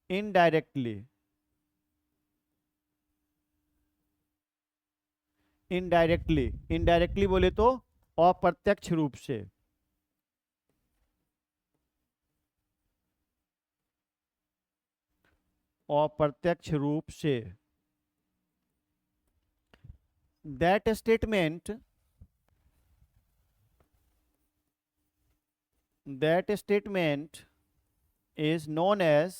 indirectly, indirectly बोले तो अप्रत्यक्ष रूप से, अप्रत्यक्ष रूप से, that statement is known as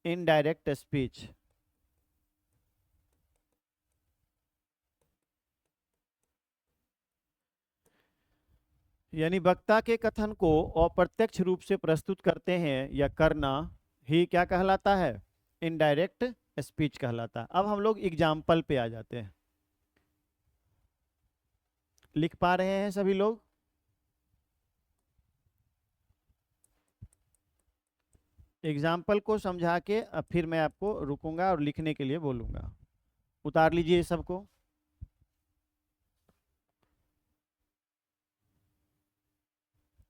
indirect speech। यानी वक्ता के कथन को अप्रत्यक्ष रूप से प्रस्तुत करते हैं या करना ही क्या कहलाता है, इनडायरेक्ट स्पीच कहलाता है। अब हम लोग एग्जाम्पल पे आ जाते हैं। लिख पा रहे हैं सभी लोग? एग्जाम्पल को समझा के अब फिर मैं आपको रुकूंगा और लिखने के लिए बोलूंगा। उतार लीजिए सबको।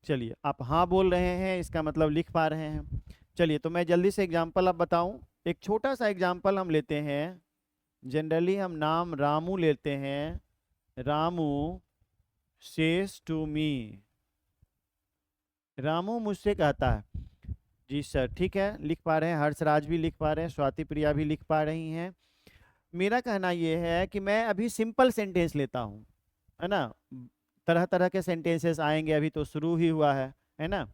चलिए, आप हाँ बोल रहे हैं, इसका मतलब लिख पा रहे हैं। चलिए, तो मैं जल्दी से एग्जाम्पल अब बताऊं। एक छोटा सा एग्जाम्पल हम लेते हैं। जनरली हम नाम रामू लेते हैं। Ramu says to me, Ramu मुझसे कहता है। जी सर, ठीक है, लिख पा रहे हैं। हर्षराज भी लिख पा रहे हैं, स्वाति प्रिया भी लिख पा रही हैं। मेरा कहना यह है कि मैं अभी सिंपल सेंटेंस लेता हूँ, है ना। तरह तरह के सेंटेंसेस आएंगे, अभी तो शुरू ही हुआ है ना।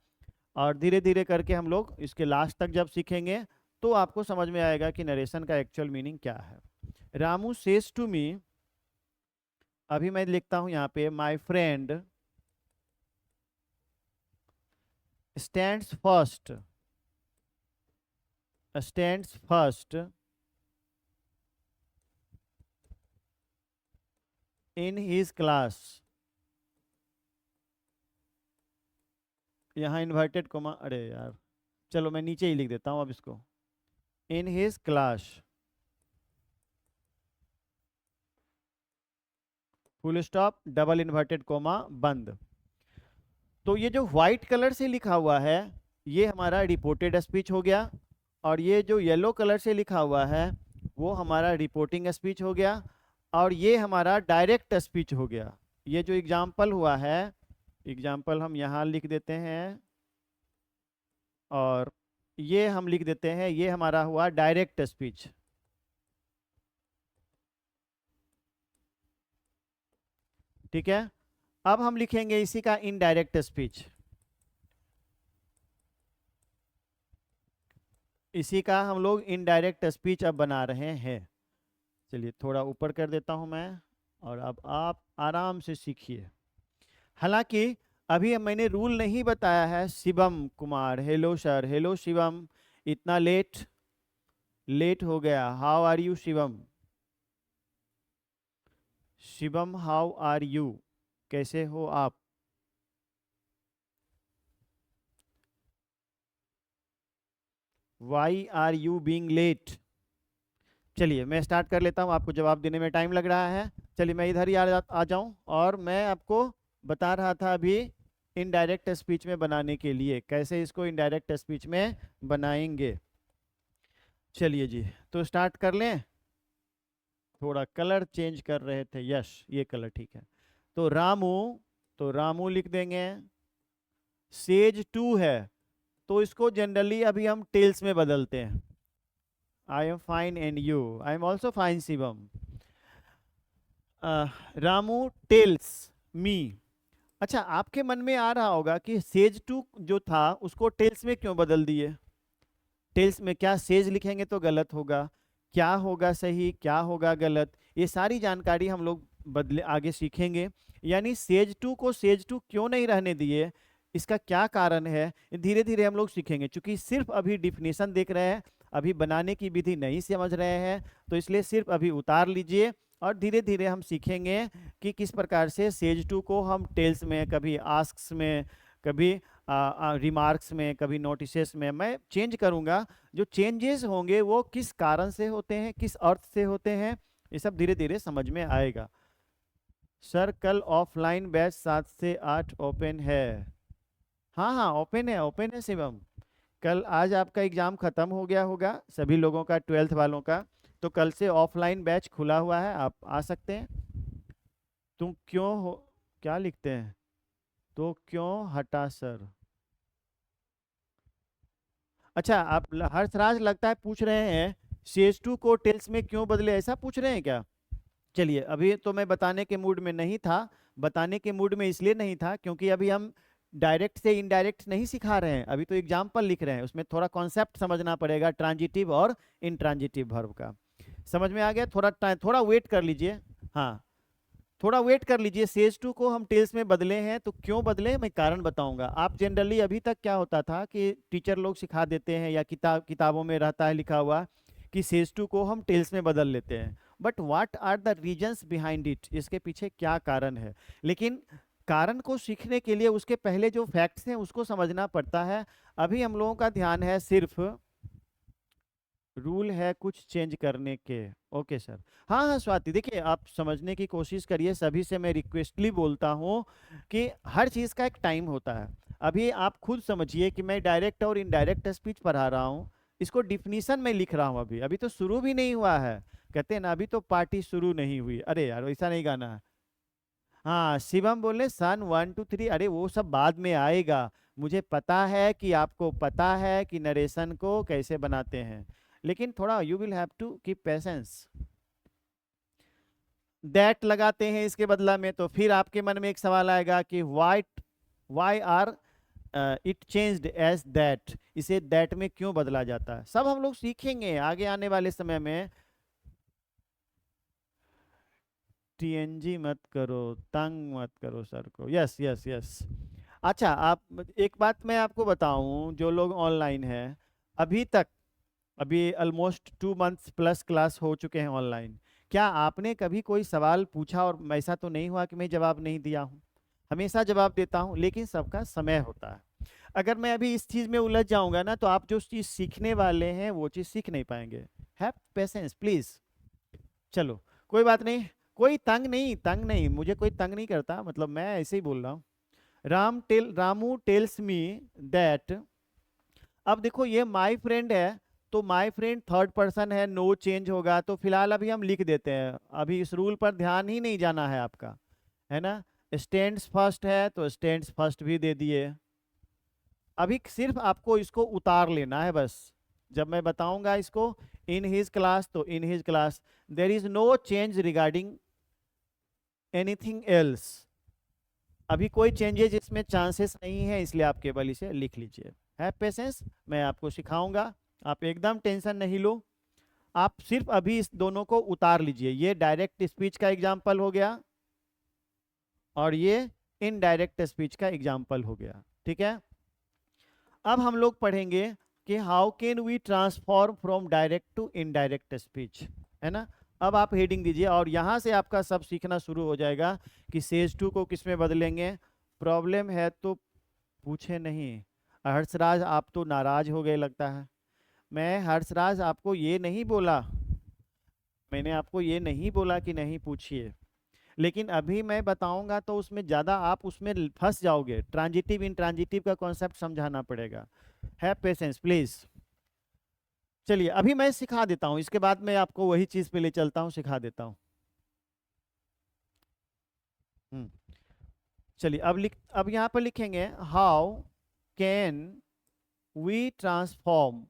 और धीरे धीरे करके हम लोग इसके लास्ट तक जब सीखेंगे तो आपको समझ में आएगा कि नरेशन का एक्चुअल मीनिंग क्या है। रामू सेज टू मी, अभी मैं लिखता हूं यहाँ पे, my friend stands first in his class. यहाँ इन्वर्टेड कोमा, अरे यार, चलो मैं नीचे ही लिख देता हूँ अब इसको, इन his class, full stop, double inverted coma बंद। तो ये जो व्हाइट कलर से लिखा हुआ है ये हमारा रिपोर्टेड स्पीच हो गया, और ये जो येलो कलर से लिखा हुआ है वो हमारा रिपोर्टिंग स्पीच हो गया, और ये हमारा डायरेक्ट स्पीच हो गया। ये जो एग्जाम्पल हुआ है, एग्जाम्पल हम यहाँ लिख देते हैं, और ये हम लिख देते हैं, ये हमारा हुआ डायरेक्ट स्पीच। ठीक है, अब हम लिखेंगे इसी का इनडायरेक्ट स्पीच। इसी का हम लोग इनडायरेक्ट स्पीच अब बना रहे हैं। चलिए, थोड़ा ऊपर कर देता हूं मैं, और अब आप आराम से सीखिए। हालांकि अभी मैंने रूल नहीं बताया है। Shivam Kumar, hello sir, hello Shivam, इतना लेट हो गया। How are you Shivam? Shivam how are you, कैसे हो आप? Why are you being late? चलिए मैं स्टार्ट कर लेता हूँ, आपको जवाब देने में टाइम लग रहा है। चलिए मैं इधर ही आ जाऊँ, और मैं आपको बता रहा था अभी इनडायरेक्ट स्पीच में बनाने के लिए, कैसे इसको इनडायरेक्ट स्पीच में बनाएंगे। चलिए जी, तो स्टार्ट कर लें। थोड़ा कलर चेंज कर रहे थे, यस ये कलर ठीक है। तो रामू तो रामू लिख देंगे। सेज 2 है तो इसको जनरली अभी हम टेल्स में बदलते हैं। I am fine and you? I am also fine Shivam. Ramu tells me. अच्छा, आपके मन में आ रहा होगा कि सेज 2 जो था उसको टेल्स में क्यों बदल दिए? टेल्स में क्या सेज लिखेंगे तो गलत होगा? क्या होगा सही, क्या होगा गलत, ये सारी जानकारी हम लोग बदले आगे सीखेंगे। यानी सेज 2 को सेज 2 क्यों नहीं रहने दिए, इसका क्या कारण है, धीरे धीरे हम लोग सीखेंगे। क्योंकि सिर्फ अभी डिफिनीशन देख रहे हैं, अभी बनाने की विधि नहीं समझ रहे हैं, तो इसलिए सिर्फ अभी उतार लीजिए और धीरे धीरे हम सीखेंगे कि किस प्रकार से सेज 2 को हम टेल्स में, कभी आस्क्स में, कभी रिमार्क्स में, कभी नोटिसेस में मैं चेंज करूंगा। जो चेंजेस होंगे वो किस कारण से होते हैं, किस अर्थ से होते हैं, ये सब धीरे धीरे समझ में आएगा। सर कल ऑफलाइन बैच 7 से 8 ओपन है? हाँ हाँ, ओपन है शिवम। कल, आज आपका एग्जाम खत्म हो गया होगा सभी लोगों का, 12th वालों का, तो कल से ऑफलाइन बैच खुला हुआ है, आप आ सकते हैं। तुम क्यों हो, क्या लिखते हैं, तो क्यों हटा सर? अच्छा, आप हर्षराज लगता है पूछ रहे हैं सीएस टू को टेल्स में क्यों बदले, ऐसा पूछ रहे हैं क्या? चलिए, अभी तो मैं बताने के मूड में नहीं था। बताने के मूड में इसलिए नहीं था क्योंकि अभी हम डायरेक्ट से इनडायरेक्ट नहीं सिखा रहे हैं, अभी तो एग्जाम्पल लिख रहे हैं, उसमें थोड़ा कॉन्सेप्ट समझना पड़ेगा ट्रांजिटिव और इंट्रांजिटिव वर्ब का। समझ में आ गया? थोड़ा टाइम, थोड़ा वेट कर लीजिए। हाँ, थोड़ा वेट कर लीजिए। सेज 2 को हम टेल्स में बदले हैं, तो क्यों बदले मैं कारण बताऊंगा। आप जनरली अभी तक क्या होता था कि टीचर लोग सिखा देते हैं या किताबों में रहता है लिखा हुआ कि सेज 2 को हम टेल्स में बदल लेते हैं, but what are the reasons behind it, इसके पीछे क्या कारण है। लेकिन कारण को सीखने के लिए उसके पहले जो फैक्ट्स हैं उसको समझना पड़ता है। अभी हम लोगों का ध्यान है सिर्फ रूल है कुछ चेंज करने के। Okay sir. हाँ हाँ स्वाति, देखिए आप समझने की कोशिश करिए, सभी से मैं रिक्वेस्टली बोलता हूँ कि हर चीज़ का एक टाइम होता है। अभी आप खुद समझिए कि मैं डायरेक्ट और इनडायरेक्ट स्पीच पढ़ा रहा हूँ, इसको डिफिनीशन में लिख रहा हूँ, अभी अभी तो शुरू भी नहीं हुआ है। कहते हैं ना अभी तो पार्टी शुरू नहीं हुई, अरे यार वैसा नहीं गाना है। हाँ, शिवम बोले सन 1 2 3, अरे वो सब बाद में आएगा। मुझे पता है कि आपको पता है कि नरेशन को कैसे बनाते हैं, लेकिन थोड़ा you will have to keep patience. That लगाते हैं इसके बदला में, तो फिर आपके मन में एक सवाल आएगा कि why are it changed as that, इसे दैट में क्यों बदला जाता है। सब हम लोग सीखेंगे आगे आने वाले समय में। टीएनजी मत करो, तंग मत करो सर को। Yes yes yes. अच्छा, आप एक बात मैं आपको बताऊं, जो लोग ऑनलाइन हैं अभी तक, अभी ऑलमोस्ट 2 मंथ्स प्लस क्लास हो चुके हैं ऑनलाइन, क्या आपने कभी कोई सवाल पूछा और ऐसा तो नहीं हुआ कि मैं जवाब नहीं दिया हूँ? हमेशा जवाब देता हूँ, लेकिन सबका समय होता है। अगर मैं अभी इस चीज़ में उलझ जाऊंगा ना, तो आप जो चीज़ सीखने वाले हैं वो चीज़ सीख नहीं पाएंगे। Have patience please. चलो, कोई बात नहीं। कोई तंग नहीं, तंग नहीं, मुझे कोई तंग नहीं करता, मतलब मैं ऐसे ही बोल रहा हूँ। Ramu tells me that. अब देखो ये माय फ्रेंड है, तो माय फ्रेंड थर्ड पर्सन है, नो चेंज होगा, तो फिलहाल अभी हम लिख देते हैं, अभी इस रूल पर ध्यान ही नहीं जाना है आपका, है ना। स्टैंड्स फर्स्ट है तो स्टैंड्स फर्स्ट भी दे दिए। अभी सिर्फ आपको इसको उतार लेना है बस। जब मैं बताऊंगा इसको इन हिज क्लास, तो in his class, there is no change regarding anything else. अभी कोई चेंजेस इसमें चांसेस नहीं है, इसलिए आप केवल इसे लिख लीजिए। है पेशेंस, मैं आपको सिखाऊंगा, आप एकदम टेंशन नहीं लो। आप सिर्फ अभी इस दोनों को उतार लीजिए, ये डायरेक्ट स्पीच का एग्जाम्पल हो गया और ये इनडायरेक्ट स्पीच का एग्जाम्पल हो गया, ठीक है। अब हम लोग पढ़ेंगे कि how can we transform from direct to indirect speech, है ना। अब आप हेडिंग दीजिए और यहाँ से आपका सब सीखना शुरू हो जाएगा कि सेज 2 को किस में बदलेंगे। प्रॉब्लम है तो पूछे नहीं। हर्षराज आप तो नाराज हो गए लगता है। मैं हर्षराज आपको ये नहीं बोला, मैंने आपको ये नहीं बोला कि नहीं पूछिए, लेकिन अभी मैं बताऊंगा तो उसमें ज़्यादा आप उसमें फंस जाओगे। ट्रांजिटिव इंट्रांजिटिव का कॉन्सेप्ट समझाना पड़ेगा। Have patience please. चलिए अभी मैं सिखा देता हूँ, इसके बाद मैं आपको वही चीज़ पे ले चलता हूँ, सिखा देता हूँ। चलिए अब यहाँ पर लिखेंगे how can we transform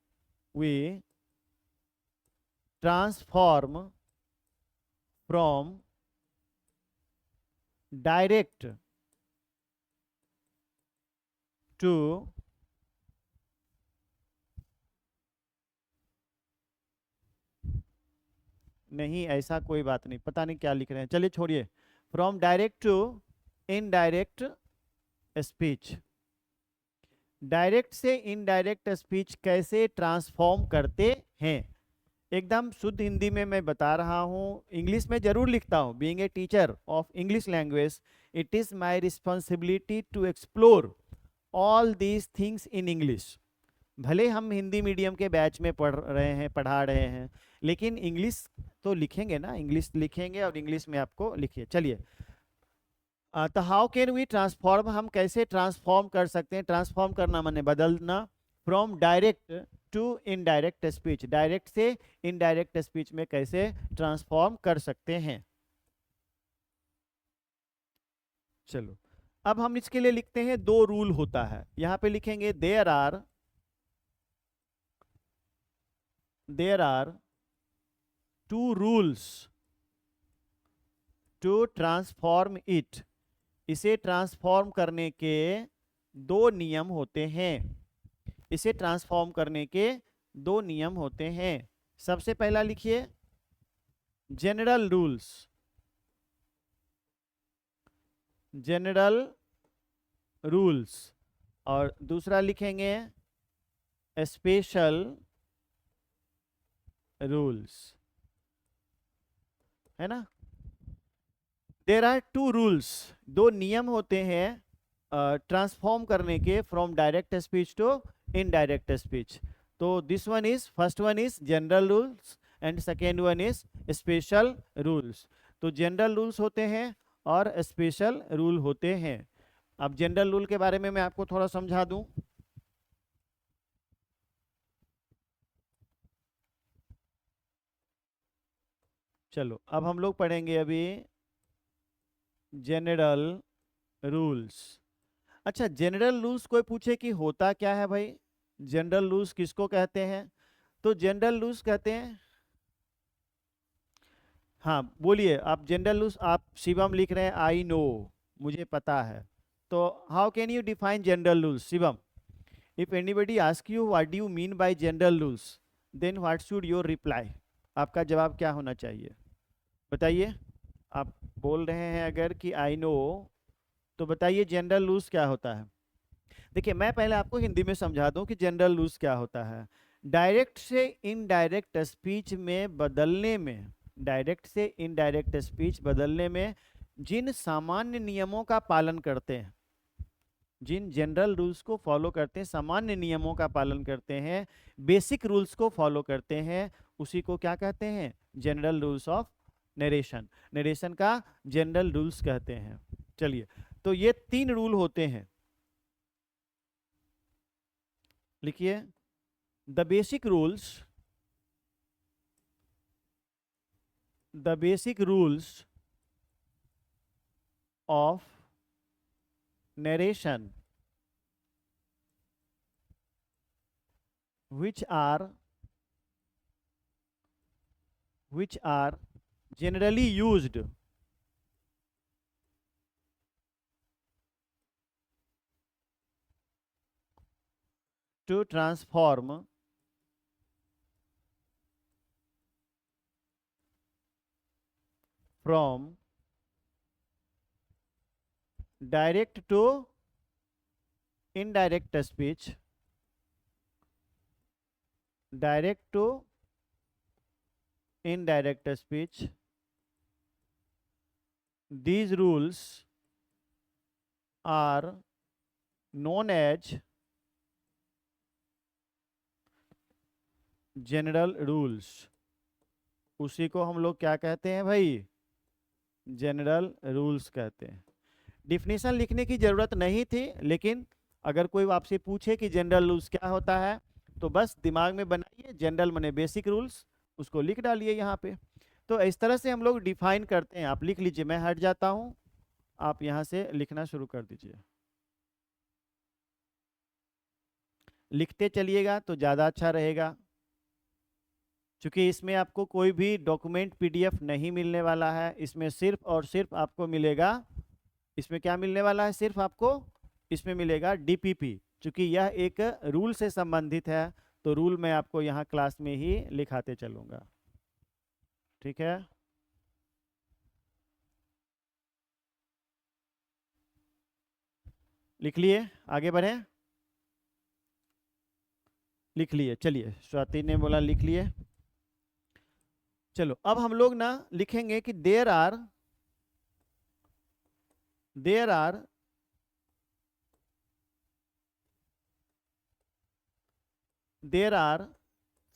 from direct to नहीं, ऐसा कोई बात नहीं, पता नहीं क्या लिख रहे हैं, चलिए छोड़िए। From direct to indirect speech. Direct से इनडायरेक्ट स्पीच कैसे ट्रांसफॉर्म करते हैं, एकदम शुद्ध हिंदी में मैं बता रहा हूँ। इंग्लिश में जरूर लिखता हूँ। Being a teacher of English language, it is my responsibility to explore all these things in English. भले हम हिंदी मीडियम के बैच में पढ़ा रहे हैं, लेकिन इंग्लिश तो लिखेंगे ना, इंग्लिश लिखेंगे और इंग्लिश में आपको लिखिए। चलिए, तो हाउ कैन वी ट्रांसफॉर्म, हम कैसे ट्रांसफॉर्म कर सकते हैं। ट्रांसफॉर्म करना माने बदलना। From direct to indirect speech, direct से इनडायरेक्ट स्पीच में कैसे ट्रांसफॉर्म कर सकते हैं। चलो, अब हम इसके लिए लिखते हैं, दो रूल होता है। यहां पे लिखेंगे there are two rules to transform it. इसे ट्रांसफॉर्म करने के दो नियम होते हैं। इसे ट्रांसफॉर्म करने के दो नियम होते हैं। सबसे पहला लिखिए जनरल रूल्स, और दूसरा लिखेंगे स्पेशल रूल्स, है ना। देयर आर टू रूल्स, दो नियम होते हैं ट्रांसफॉर्म करने के from direct speech to indirect speech. तो this one is, first one is general rules and second one is special rules. तो जनरल रूल्स होते हैं और स्पेशल रूल होते हैं। अब जनरल रूल के बारे में मैं आपको थोड़ा समझा दूं। चलो, अब हम लोग पढ़ेंगे अभी जनरल रूल्स। अच्छा, जनरल रूल्स कोई पूछे कि होता क्या है भाई, जनरल रूल्स किसको कहते हैं। तो जनरल रूल्स कहते हैं, हाँ बोलिए आप। जनरल रूल्स, आप शिवम लिख रहे हैं आई नो, मुझे पता है। तो how can you define general rules Shivam. If anybody ask you what do you mean by general rules, then what should your reply. आपका जवाब क्या होना चाहिए, बताइए। आप बोल रहे हैं अगर कि आई नो, तो बताइए जनरल रूल्स क्या होता है। देखिए, मैं पहले आपको हिंदी में समझा दूं कि जनरल रूल्स क्या होता है। डायरेक्ट से इनडायरेक्ट स्पीच में बदलने में, डायरेक्ट से इनडायरेक्ट स्पीच बदलने में जिन सामान्य नियमों का पालन करते हैं, जिन जनरल रूल्स को फॉलो करते हैं, सामान्य नियमों का पालन करते हैं, बेसिक रूल्स को फॉलो करते हैं, उसी को क्या कहते हैं, general rules of narration. Narration का जनरल रूल्स कहते हैं। चलिए, तो ये तीन रूल होते हैं, लिखिए। The basic rules of narration, which are generally used to transform from direct to indirect speech, direct to indirect speech. These rules are known as general rules. उसी को हम लोग क्या कहते हैं भाई, जनरल रूल्स कहते हैं। डिफिनेशन लिखने की जरूरत नहीं थी, लेकिन अगर कोई आपसे पूछे कि जनरल रूल्स क्या होता है, तो बस दिमाग में बनाइए जनरल माने बेसिक रूल्स, उसको लिख डालिए यहाँ पे। तो इस तरह से हम लोग डिफाइन करते हैं। आप लिख लीजिए, मैं हट जाता हूँ, आप यहाँ से लिखना शुरू कर दीजिए। लिखते चलिएगा तो ज़्यादा अच्छा रहेगा, क्योंकि इसमें आपको कोई भी डॉक्यूमेंट पीडीएफ नहीं मिलने वाला है। इसमें सिर्फ और सिर्फ आपको मिलेगा, इसमें क्या मिलने वाला है, सिर्फ आपको इसमें मिलेगा डीपीपी। क्योंकि यह एक रूल से संबंधित है, तो रूल मैं आपको यहाँ क्लास में ही लिखाते चलूँगा। ठीक है, लिख लिए, आगे बढ़ें। लिख लिए, चलिए, स्वाति ने बोला लिख लिए। चलो अब हम लोग ना लिखेंगे कि there are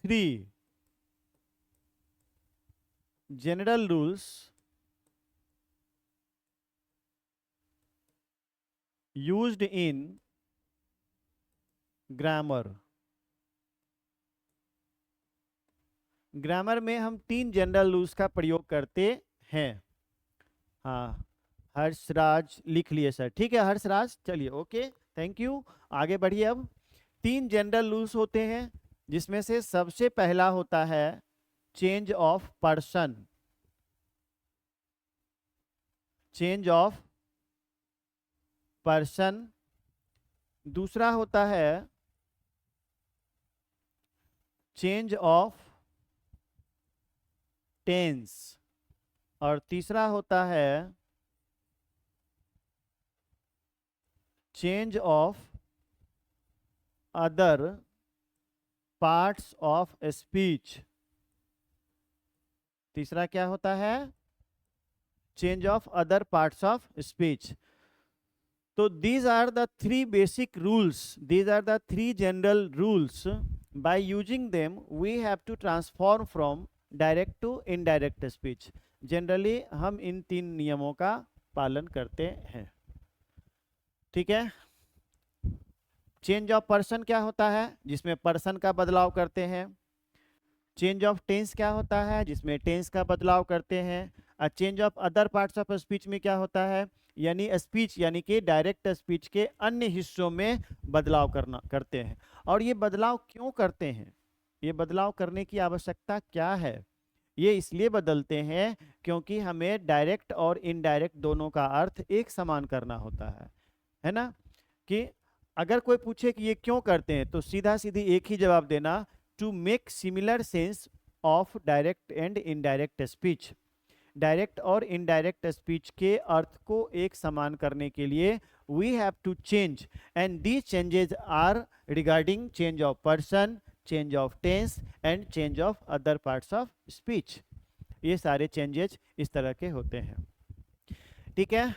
three general rules used in grammar. Grammar में हम 3 जनरल रूल्स का प्रयोग करते हैं। हाँ, हर्षराज लिख लिए सर, ठीक है हर्षराज, चलिए ओके, थैंक यू। आगे बढ़िए। अब 3 जनरल रूल्स होते हैं, जिसमें से सबसे पहला होता है change of person. Change of person. दूसरा होता है चेंज ऑफ टेंस। और तीसरा होता है change of other parts of speech. तीसरा क्या होता है, change of other parts of speech. तो these are the 3 basic rules, these are the 3 general rules. By using them we have to transform from direct to indirect speech. Generally हम इन 3 नियमों का पालन करते हैं। ठीक है, चेंज ऑफ पर्सन क्या होता है, जिसमें पर्सन का बदलाव करते हैं। चेंज ऑफ टेंस क्या होता है, जिसमें टेंस का बदलाव करते हैं। और change of other parts of speech में क्या होता है, यानी स्पीच यानी कि डायरेक्ट स्पीच के अन्य हिस्सों में बदलाव करते हैं। और ये बदलाव क्यों करते हैं, ये बदलाव करने की आवश्यकता क्या है, ये इसलिए बदलते हैं क्योंकि हमें डायरेक्ट और इनडायरेक्ट दोनों का अर्थ एक समान करना होता है ना। कि अगर कोई पूछे कि ये क्यों करते हैं, तो सीधा सीधी एक ही जवाब देना, to make similar sense of direct and indirect speech. Direct और इनडायरेक्ट स्पीच के अर्थ को एक समान करने के लिए we have to change, and these changes are regarding change of person, change of tense and change of other parts of speech. ये सारे चेंजेस इस तरह के होते हैं। ठीक है,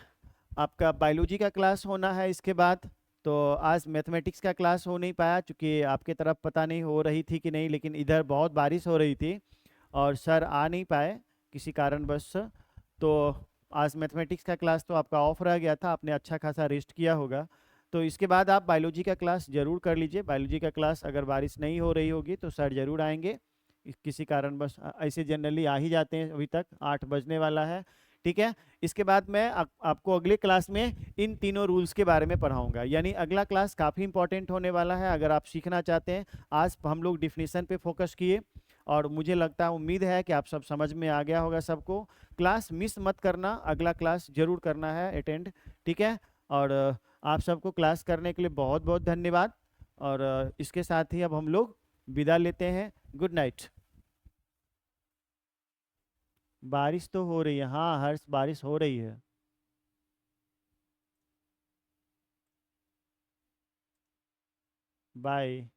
आपका बायोलॉजी का क्लास होना है इसके बाद। तो आज मैथमेटिक्स का क्लास हो नहीं पाया, क्योंकि आपके तरफ पता नहीं हो रही थी कि नहीं, लेकिन इधर बहुत बारिश हो रही थी और सर आ नहीं पाए किसी कारणवश। तो आज मैथमेटिक्स का क्लास तो आपका ऑफ रह गया था, आपने अच्छा खासा रेस्ट किया होगा। तो इसके बाद आप बायोलॉजी का क्लास जरूर कर लीजिए। बायोलॉजी का क्लास अगर बारिश नहीं हो रही होगी तो सर जरूर आएंगे, किसी कारणवश ऐसे जनरली आ ही जाते हैं। अभी तक 8 बजने वाला है। ठीक है, इसके बाद मैं आपको अगले क्लास में इन तीनों रूल्स के बारे में पढ़ाऊंगा। यानी अगला क्लास काफ़ी इंपॉर्टेंट होने वाला है अगर आप सीखना चाहते हैं। आज हम लोग डिफिनीशन पे फोकस किए और मुझे लगता है, उम्मीद है कि आप सब समझ में आ गया होगा सबको। क्लास मिस मत करना, अगला क्लास जरूर करना है अटेंड। ठीक है, और आप सबको क्लास करने के लिए बहुत बहुत धन्यवाद। और इसके साथ ही अब हम लोग विदा लेते हैं। Good night. बारिश तो हो रही है, हाँ हर्ष, बारिश हो रही है। बाय।